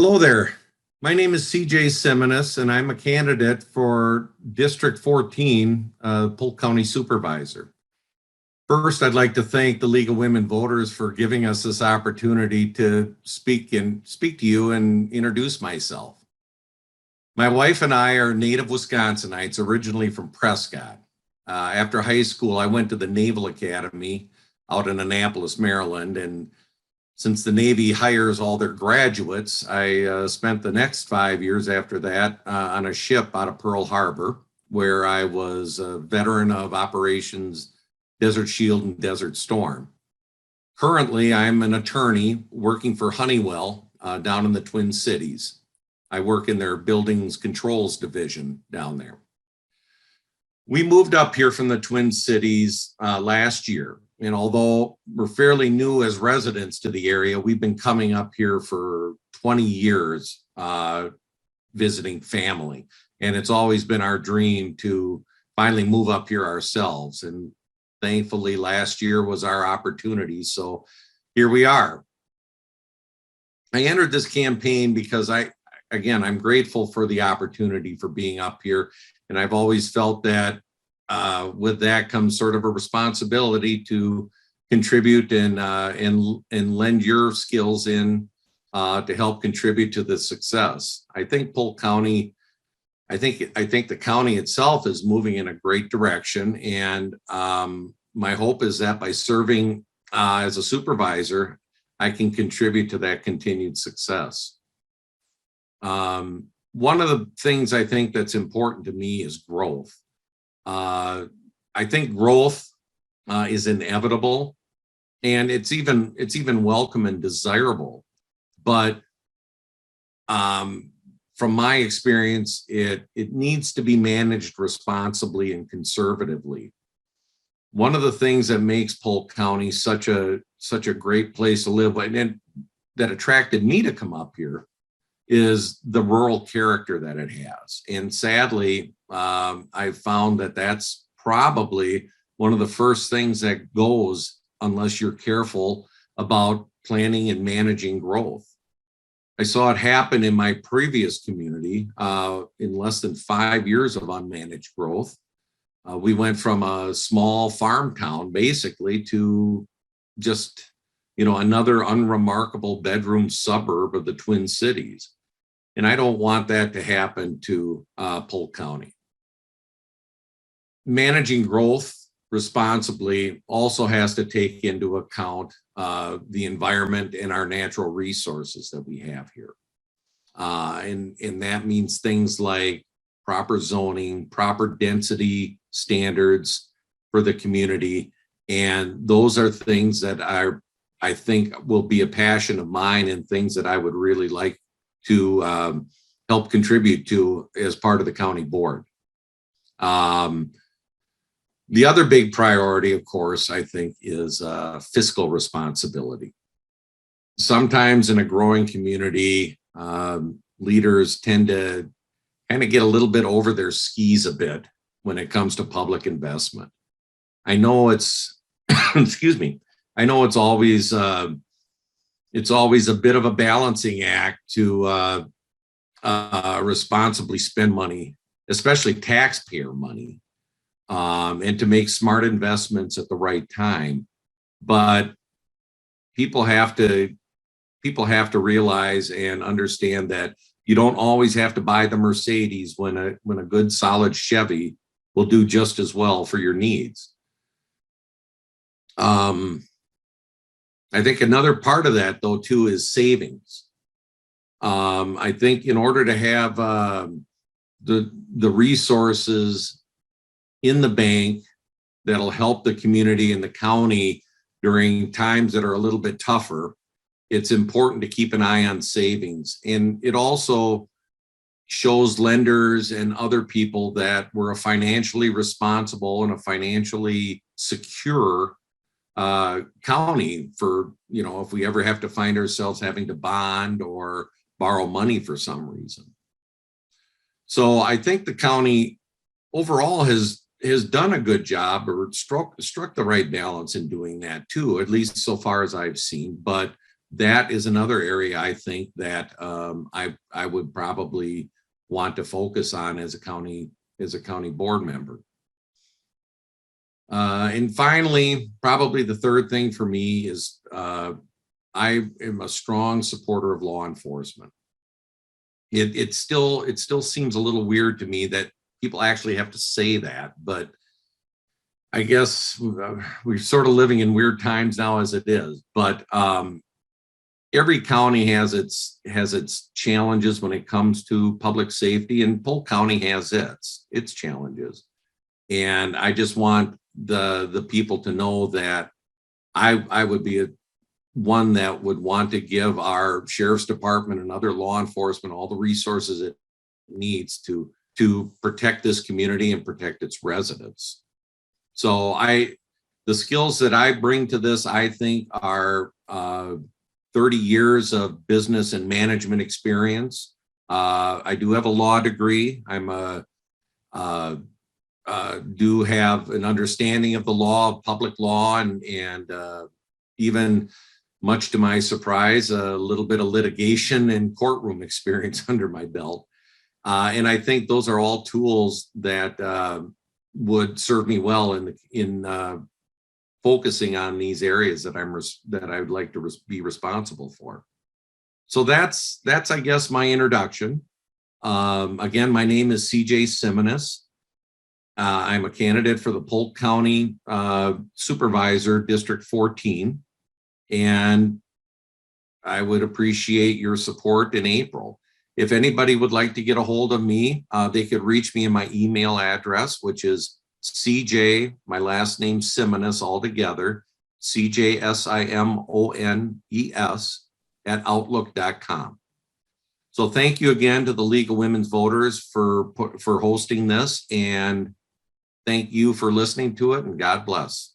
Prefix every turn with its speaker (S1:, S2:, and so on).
S1: Hello there. My name is CJ Simonis, and I'm a candidate for District 14, Polk County Supervisor. First, I'd like to thank the League of Women Voters for giving us this opportunity to speak to you and introduce myself. My wife and I are native Wisconsinites, originally from Prescott. After high school, I went to the Naval Academy out in Annapolis, Maryland, and since the Navy hires all their graduates, I spent the next 5 years after that on a ship out of Pearl Harbor, where I was a veteran of Operations Desert Shield and Desert Storm. Currently, I'm an attorney working for Honeywell down in the Twin Cities. I work in their Buildings Controls division down there. We moved up here from the Twin Cities last year. And although we're fairly new as residents to the area, we've been coming up here for 20 years visiting family. And it's always been our dream to finally move up here ourselves. And thankfully, last year was our opportunity. So here we are. I entered this campaign because I'm grateful for the opportunity for being up here. And I've always felt that with that comes sort of a responsibility to contribute and lend your skills in to help contribute to the success. I think Polk County, I think the county itself is moving in a great direction, and my hope is that by serving as a supervisor, I can contribute to that continued success. One of the things I think that's important to me is growth. I think growth is inevitable, and it's even welcome and desirable. But from my experience, it needs to be managed responsibly and conservatively. One of the things that makes Polk County such a great place to live, and that attracted me to come up here, is the rural character that it has. And sadly, I've found that that's probably one of the first things that goes unless you're careful about planning and managing growth. I saw it happen in my previous community in less than 5 years of unmanaged growth. We went from a small farm town basically to just, another unremarkable bedroom suburb of the Twin Cities. And I don't want that to happen to Polk County. Managing growth responsibly also has to take into account the environment and our natural resources that we have here. And that means things like proper zoning, proper density standards for the community. And those are things that I think will be a passion of mine and things that I would really like to help contribute to as part of the county board. The other big priority, of course, I think is fiscal responsibility. Sometimes in a growing community, leaders tend to kind of get a little bit over their skis a bit when it comes to public investment. I know it's, excuse me, I know it's always a bit of a balancing act to responsibly spend money, especially taxpayer money, and to make smart investments at the right time. But people have to realize and understand that you don't always have to buy the Mercedes when a good solid Chevy will do just as well for your needs. I think another part of that, though, too, is savings. I think in order to have the resources in the bank that'll help the community and the county during times that are a little bit tougher, it's important to keep an eye on savings. And it also shows lenders and other people that we're a financially responsible and a financially secure county for, if we ever have to find ourselves having to bond or borrow money for some reason. So I think the county overall has done a good job, or struck the right balance in doing that too, at least so far as I've seen. But that is another area I think that I would probably want to focus on as a county board member. And finally, probably the third thing for me is I am a strong supporter of law enforcement. It still seems a little weird to me that people actually have to say that, but I guess we're sort of living in weird times now as it is. But every county has its challenges when it comes to public safety, and Polk County has its challenges. And I just want the people to know that I would be one that would want to give our sheriff's department and other law enforcement all the resources it needs to protect this community and protect its residents. So the skills that I bring to this, I think, are 30 years of business and management experience. I do have a law degree. Do have an understanding of the law, of public law, and even, much to my surprise, a little bit of litigation and courtroom experience under my belt. And I think those are all tools that would serve me well in focusing on these areas that I would like to be responsible for. So that's I guess my introduction. Again, my name is CJ Simonis. I'm a candidate for the Polk County Supervisor, District 14, and I would appreciate your support in April. If anybody would like to get a hold of me, they could reach me in my email address, which is CJ, my last name Simonis all together, CJSIMONES @outlook.com. So thank you again to the League of Women's Voters for hosting this, and thank you for listening to it, and God bless.